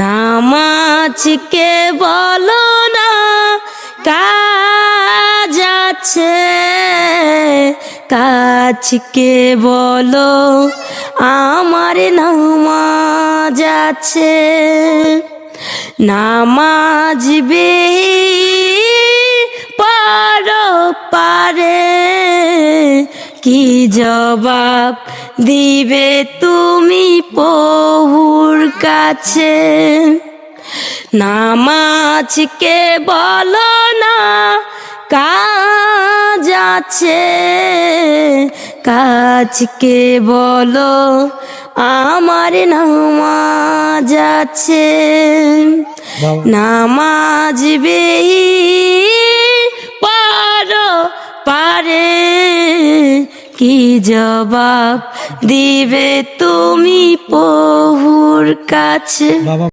নামাজকে বলো না কাজ আছে, কাজকে বলো আমার নামাজ আছে। নামাজ পারো পারে কি জবাব দিবে তুমি প্রভুর কাছে। নামাজকে বলো না কাজ আছে, কাজকে বলো আমার নামাজ আছে। নামাজ পারো পারে কি জবাব দিবে তুমি প্রভুর কাছে।